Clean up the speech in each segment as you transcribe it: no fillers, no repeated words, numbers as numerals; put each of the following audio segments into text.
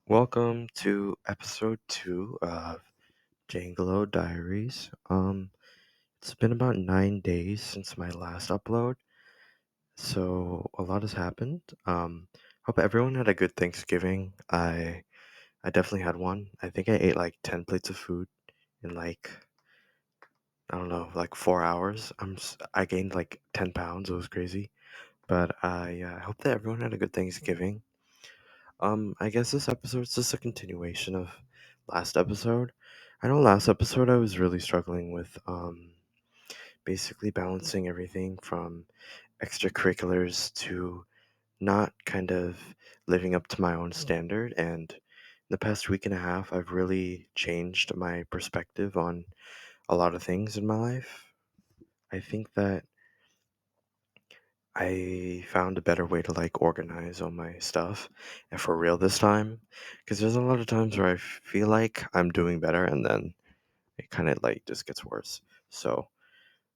Welcome to episode 2 of Jangwlo Diaries. It's been about 9 days since my last upload, so a lot has happened. Hope everyone had a good Thanksgiving. I definitely had one. I think I ate like 10 plates of food in like I don't know, like 4 hours. I gained like 10 pounds. It was crazy, but I hope that everyone had a good Thanksgiving. I guess this episode is just a continuation of last episode. I know last episode I was really struggling with basically balancing everything from extracurriculars to not kind of living up to my own standard. And in the past week and a half, I've really changed my perspective on a lot of things in my life. I think that I found a better way to like organize all my stuff and for real this time because there's a lot of times where I feel like I'm doing better and then it kind of like just gets worse. So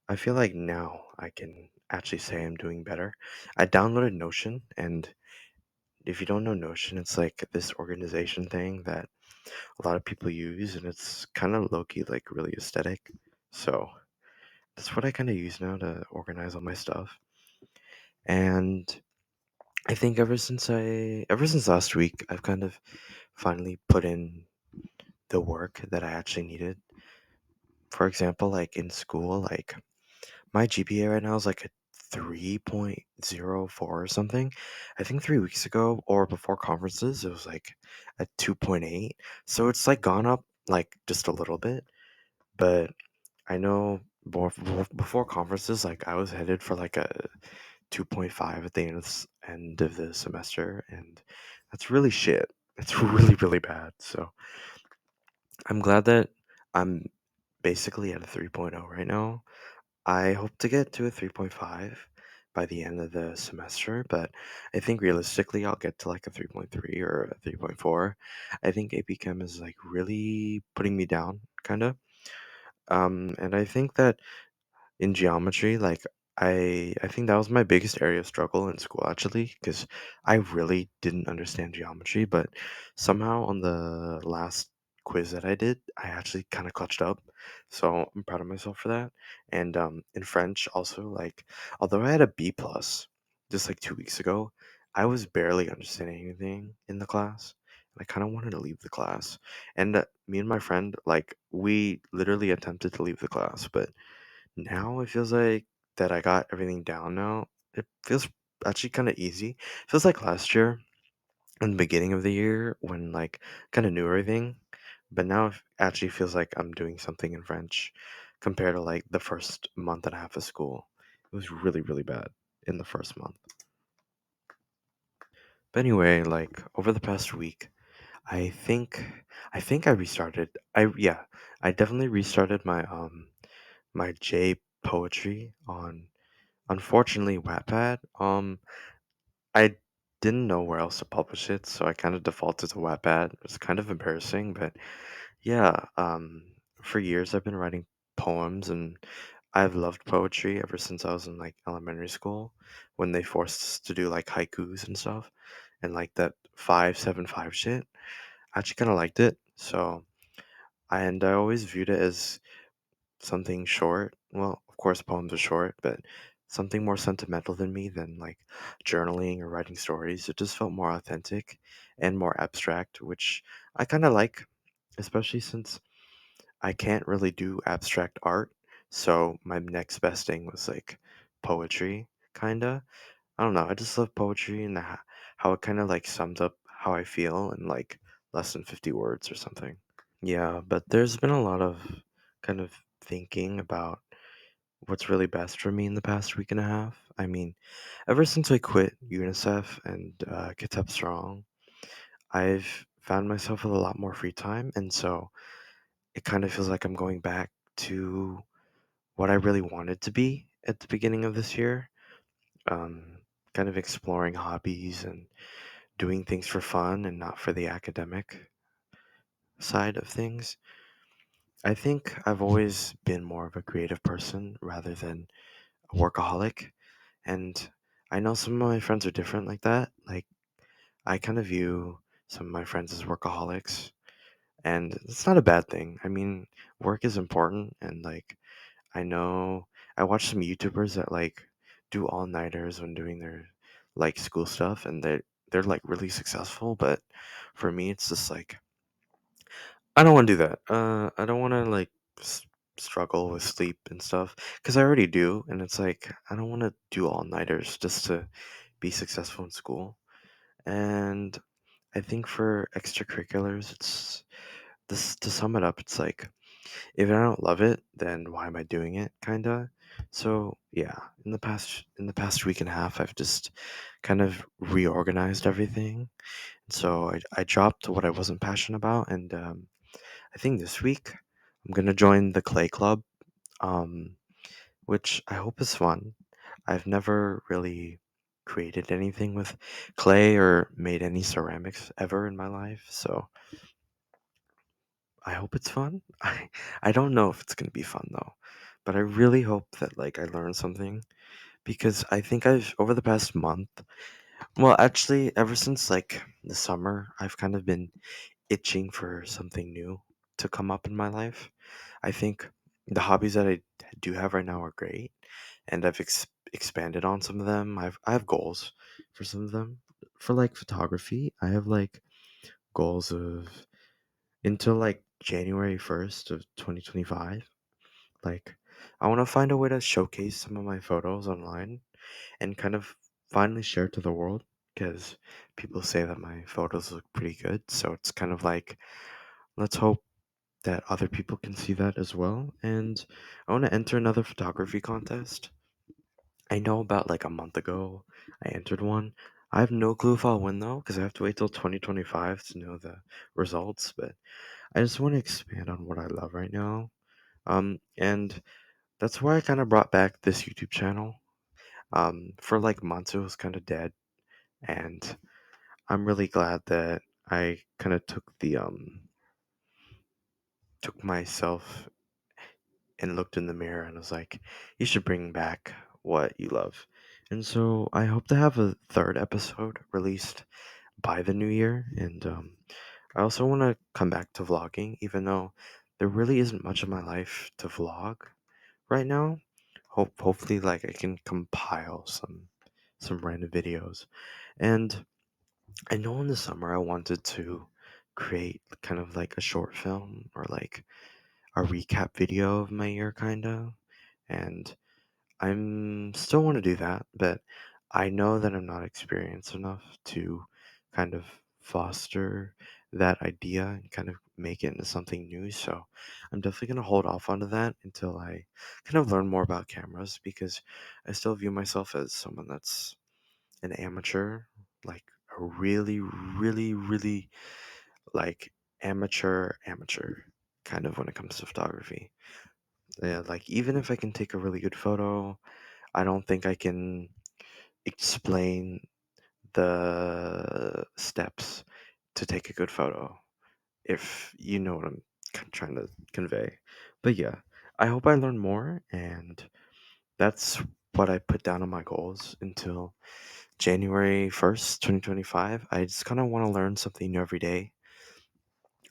I feel like now I can actually say I'm doing better. I downloaded Notion, and if you don't know Notion, it's like this organization thing that a lot of people use, and it's kind of low key like really aesthetic. So that's what I kind of use now to organize all my stuff. And I think ever since last week, I've kind of finally put in the work that I actually needed. For example, like in school, like my GPA right now is like a 3.04 or something. I think 3 weeks ago or before conferences, it was like a 2.8. So it's like gone up like just a little bit. But I know before conferences, like I was headed for like a 2.5 at the end of the semester, and that's really shit. It's really, really bad. So I'm glad that I'm basically at a 3.0 right now. I hope to get to a 3.5 by the end of the semester, but I think realistically I'll get to like a 3.3 or a 3.4. I think AP Chem is like really putting me down, kind of. And I think that in geometry, like I think that was my biggest area of struggle in school actually, because I really didn't understand geometry, but somehow on the last quiz that I did, I actually kind of clutched up. So I'm proud of myself for that. And in French also, like although I had a B plus just like 2 weeks ago, I was barely understanding anything in the class. And I kind of wanted to leave the class. And me and my friend, like, we literally attempted to leave the class, but now it feels like that I got everything down now. It feels actually kind of easy. Feels like last year in the beginning of the year when like kind of knew everything, but now it actually feels like I'm doing something in French compared to like the first month and a half of school. It was really really bad in the first month. But anyway, like over the past week, I think I restarted. I definitely restarted my J poetry on unfortunately, Wattpad. I didn't know where else to publish it, so I kind of defaulted to Wattpad. It's kind of embarrassing, but yeah. For years I've been writing poems, and I've loved poetry ever since I was in like elementary school when they forced us to do like haikus and stuff, and like that 575 shit. I actually kind of liked it, so I always viewed it as something short. Well, of course, poems are short, but something more sentimental than me than like journaling or writing stories. It just felt more authentic and more abstract, which I kind of like, especially since I can't really do abstract art. So my next best thing was like poetry, kind of. I don't know. I just love poetry and how it kind of like sums up how I feel in like less than 50 words or something. Yeah, but there's been a lot of kind of thinking about what's really best for me in the past week and a half. I mean, ever since I quit UNICEF and Get Up Strong, I've found myself with a lot more free time, and so it kind of feels like I'm going back to what I really wanted to be at the beginning of this year. Um, Kind of exploring hobbies and doing things for fun and not for the academic side of things. I think I've always been more of a creative person rather than a workaholic. And I know some of my friends are different like that. Like, I kind of view some of my friends as workaholics, and it's not a bad thing. I mean, work is important, and like I know I watch some YouTubers that like do all-nighters when doing their like school stuff, and they're like really successful. But for me, it's just like I don't want to do that. I don't want to like struggle with sleep and stuff because I already do, and it's like I don't want to do all-nighters just to be successful in school. And I think for extracurriculars, it's this to sum it up, it's like if I don't love it, then why am I doing it? Kinda. So yeah, in the past week and a half, I've just kind of reorganized everything. So I dropped what I wasn't passionate about, and I think this week I'm gonna join the clay club, um, which I hope is fun. I've never really created anything with clay or made any ceramics ever in my life, so I hope it's fun. I don't know if it's gonna be fun though, but I really hope that like I learn something because I think I've over the past month, well, actually, ever since like the summer, I've kind of been itching for something new to come up in my life. I think the hobbies that I do have right now are great, and I've expanded on some of them. I have goals for some of them. For like photography, I have like goals of until like January 1st of 2025. Like, I want to find a way to showcase some of my photos online and kind of finally share it to the world because people say that my photos look pretty good. So it's kind of like, let's hope that other people can see that as well. And I want to enter another photography contest. I know about like a month ago I entered one. I have no clue if I'll win though because I have to wait till 2025 to know the results. But I just want to expand on what I love right now. And that's why I kind of brought back this YouTube channel. For like months it was kind of dead, and I'm really glad that I kind of took myself and looked in the mirror and was like, you should bring back what you love. And so I hope to have a third episode released by the new year. And I also want to come back to vlogging, even though there really isn't much of my life to vlog right now. Hopefully, like I can compile some random videos. And I know in the summer I wanted to create kind of like a short film or like a recap video of my year, kind of. And I'm still want to do that, but I know that I'm not experienced enough to kind of foster that idea and kind of make it into something new. So I'm definitely going to hold off onto that until I kind of learn more about cameras because I still view myself as someone that's an amateur, like a really, really, really like amateur kind of when it comes to photography. Yeah, like even if I can take a really good photo, I don't think I can explain the steps to take a good photo, if you know what I'm trying to convey. But yeah, I hope I learn more, and that's what I put down on my goals until January 1st, 2025. I just kind of want to learn something new every day.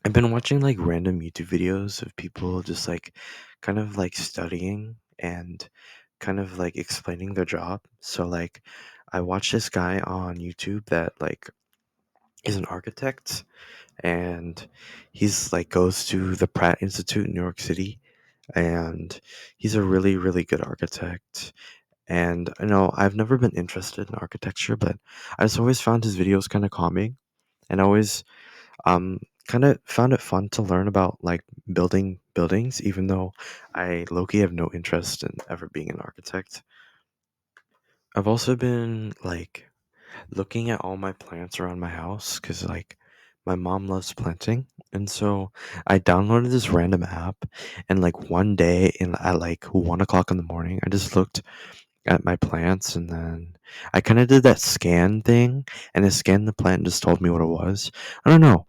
I've been watching like random YouTube videos of people just like kind of like studying and kind of like explaining their job. So like I watched this guy on YouTube that like is an architect, and he's like goes to the Pratt Institute in New York City, and he's a really really good architect. And I know I've never been interested in architecture, but I just always found his videos kind of calming, and always kind of found it fun to learn about like building buildings, even though I low-key have no interest in ever being an architect. I've also been like looking at all my plants around my house because like my mom loves planting, and so I downloaded this random app, and like one day in at like 1 o'clock in the morning, I just looked at my plants, and then I kind of did that scan thing, and it scanned the plant and just told me what it was. I don't know.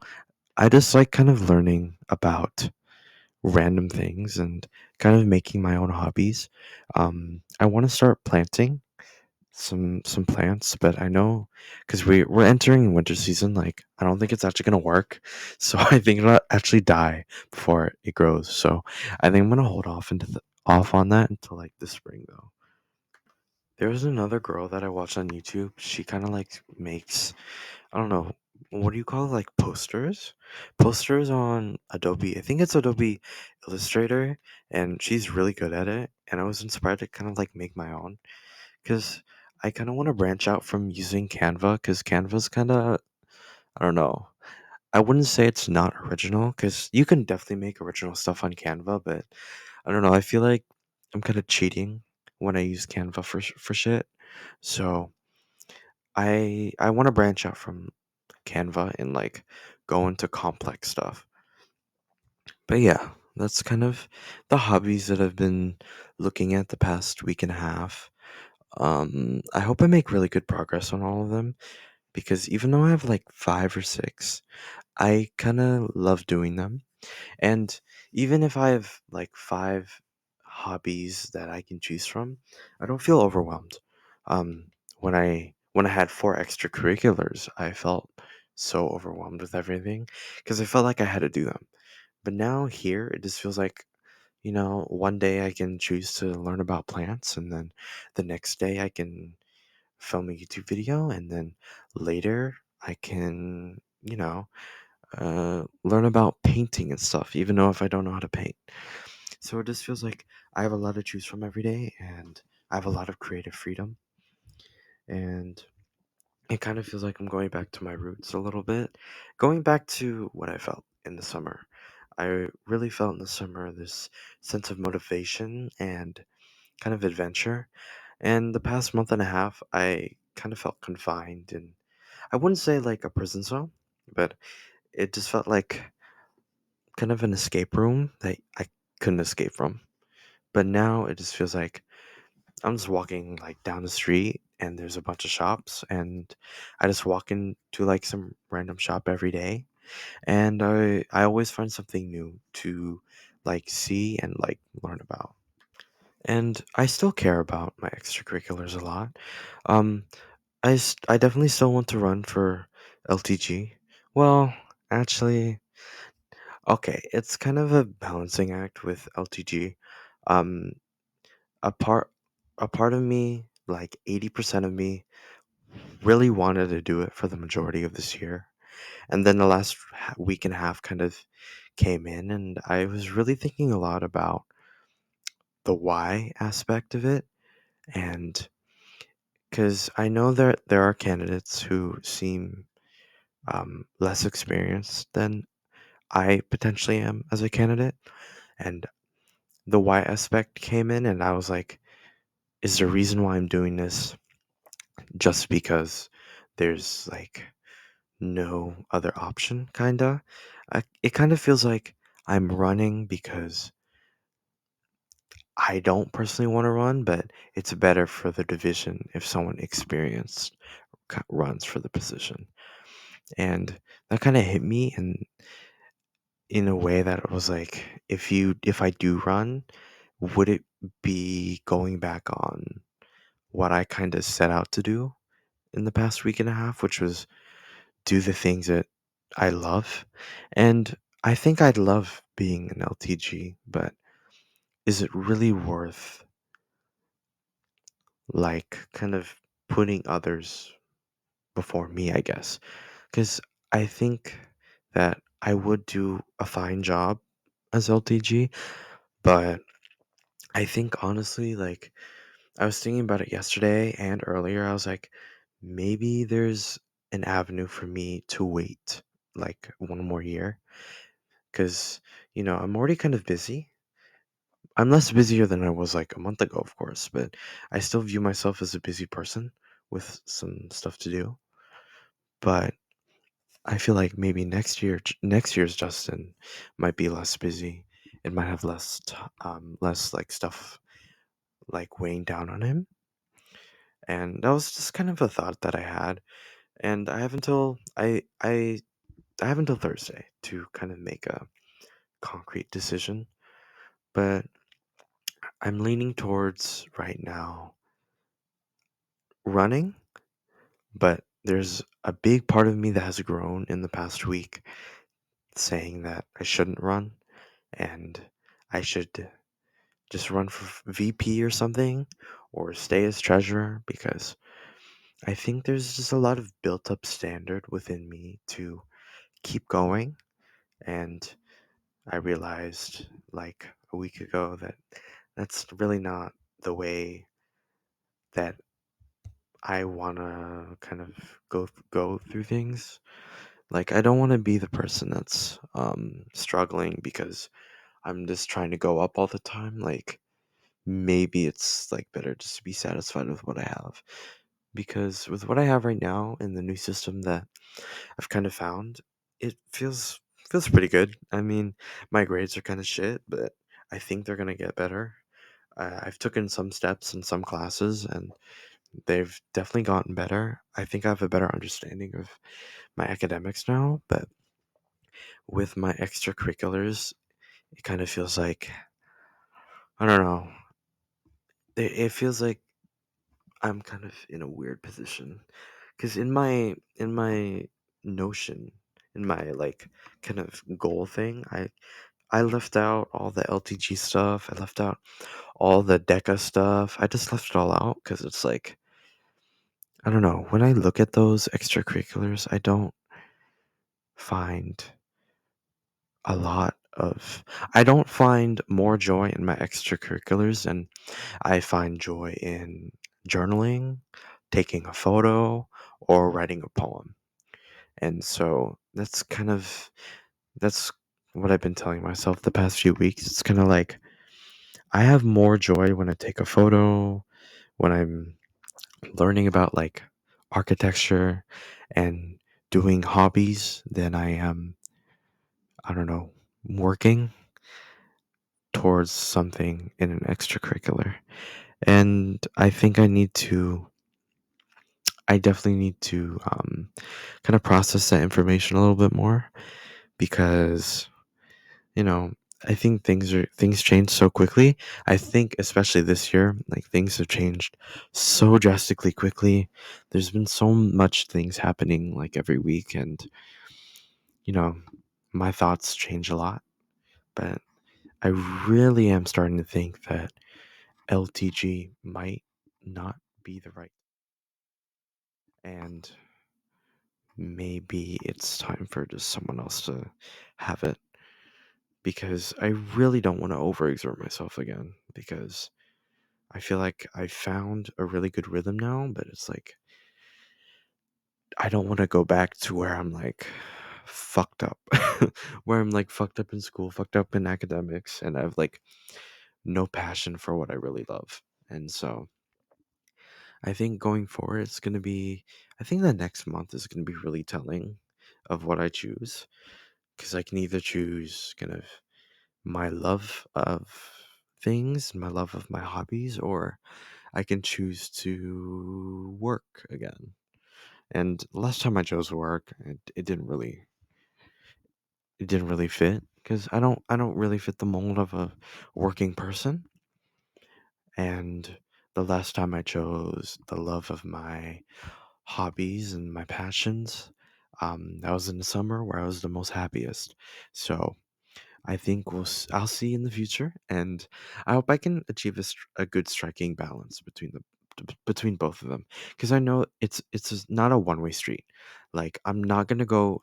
I just like kind of learning about random things and kind of making my own hobbies. I want to start planting, some plants, but I know because we're entering winter season. Like I don't think it's actually gonna work, so I think it'll actually die before it grows. So I think I'm gonna hold off on that until like the spring though. There was another girl that I watched on YouTube. She kind of like makes, I don't know, what do you call it? Like posters? Posters on Adobe. I think it's Adobe Illustrator, and she's really good at it. And I was inspired to kind of like make my own because I kind of want to branch out from using Canva because Canva's kind of, I don't know. I wouldn't say it's not original because you can definitely make original stuff on Canva, but I don't know. I feel like I'm kind of cheating when I use Canva for shit. So I want to branch out from Canva and like go into complex stuff. But yeah, that's kind of the hobbies that I've been looking at the past week and a half. I hope I make really good progress on all of them because even though I have like five or six, I kind of love doing them. And even if I have like five hobbies that I can choose from, I don't feel overwhelmed. Um, when I had four extracurriculars, I felt so overwhelmed with everything because I felt like I had to do them. But now here, it just feels like, one day I can choose to learn about plants, and then the next day I can film a YouTube video, and then later I can, learn about painting and stuff, even though if I don't know how to paint. So it just feels like I have a lot to choose from every day, and I have a lot of creative freedom, and it kind of feels like I'm going back to my roots a little bit, going back to what I felt in the summer. I really felt in the summer this sense of motivation and kind of adventure. And the past month and a half, I kind of felt confined, and I wouldn't say like a prison cell, but it just felt like kind of an escape room that I couldn't escape from. But now it just feels like I'm just walking like down the street and there's a bunch of shops, and I just walk into like some random shop every day, and I always find something new to like see and like learn about. And I still care about my extracurriculars a lot. Um I definitely still want to run for LTG. Well, actually, okay, it's kind of a balancing act with LTG. Um a part a part of me, like 80% of me, really wanted to do it for the majority of this year. And then the last week and a half kind of came in, and I was really thinking a lot about the why aspect of it. And because I know that there are candidates who seem less experienced than I potentially am as a candidate. And the why aspect came in, and I was like, is the reason why I'm doing this just because there's like no other option, kinda? It kind of feels like I'm running because I don't personally want to run, but it's better for the division if someone experienced runs for the position. And that kind of hit me in a way that it was like, if I do run, would it be going back on what I kind of set out to do in the past week and a half, which was do the things that I love. And I think I'd love being an LTG, but is it really worth like kind of putting others before me, I guess? Because I think that I would do a fine job as LTG, but I think honestly, like, I was thinking about it yesterday and earlier. I was like, maybe there's an avenue for me to wait like one more year because, I'm already kind of busy. I'm less busier than I was like a month ago, of course, but I still view myself as a busy person with some stuff to do. But I feel like maybe next year's Justin might be less busy. It might have less like stuff like weighing down on him. And that was just kind of a thought that I had. And I have until Thursday to kind of make a concrete decision. But I'm leaning towards right now running, but there's a big part of me that has grown in the past week saying that I shouldn't run and I should just run for VP or something or stay as treasurer because I think there's just a lot of built up standard within me to keep going. And I realized like a week ago that that's really not the way that I want to kind of go through things. Like I don't want to be the person that's struggling because I'm just trying to go up all the time. Like maybe it's like better just to be satisfied with what I have. Because with what I have right now in the new system that I've kind of found, it feels pretty good. I mean, my grades are kind of shit, but I think they're gonna get better. I've taken some steps in some classes, and they've definitely gotten better. I think I have a better understanding of my academics now, but with my extracurriculars, it kind of feels like I don't know. It feels like I'm kind of in a weird position because in my notion, in my like kind of goal thing, I left out all the LTG stuff. I left out all the Deca stuff. I just left it all out because it's like I don't know. When I look at those extracurriculars, I don't find a lot of. I don't find more joy in my extracurriculars than I find joy in journaling, taking a photo, or writing a poem. And so that's what I've been telling myself the past few weeks. It's kind of like I have more joy when I take a photo, when I'm learning about like architecture and doing hobbies than I am, I don't know, working towards something in an extracurricular. And I think I definitely need to kind of process that information a little bit more because you know, I think things change so quickly. I think especially this year, like things have changed so drastically quickly. There's been so much things happening like every week and you know, my thoughts change a lot, but I really am starting to think that LTG might not be the right and maybe it's time for just someone else to have it because I really don't want to overexert myself again because I feel like I found a really good rhythm now, but it's like I don't want to go back to where I'm like fucked up, where I'm like fucked up in school, fucked up in academics, and I have like no passion for what I really love. And so I think going forward, I think the next month is going to be really telling of what I choose because I can either choose kind of my love of things, my love of my hobbies, or I can choose to work again. And last time I chose work, it didn't really fit because I don't really fit the mold of a working person. And the last time I chose the love of my hobbies and my passions, that was in the summer where I was the most happiest. So I think I'll see in the future, and I hope I can achieve a good striking balance between both of them, because I know not a one way street. Like I'm not gonna go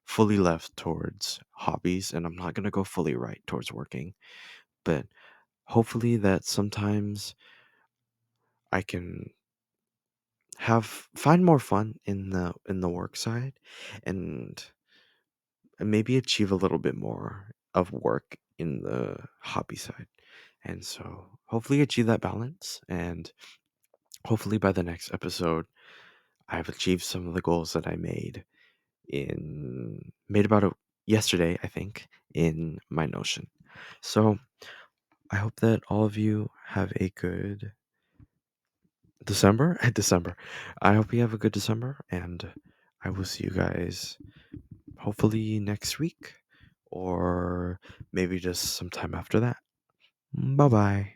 fully left towards hobbies, and I'm not gonna go fully right towards working. But hopefully that sometimes I can find more fun in the work side, and maybe achieve a little bit more of work in the hobby side. And so hopefully achieve that balance and hopefully by the next episode I've achieved some of the goals that I made about yesterday, I think, in my Notion. So I hope that all of you have a good December. December. I hope you have a good December and I will see you guys hopefully next week or maybe just sometime after that. Bye bye.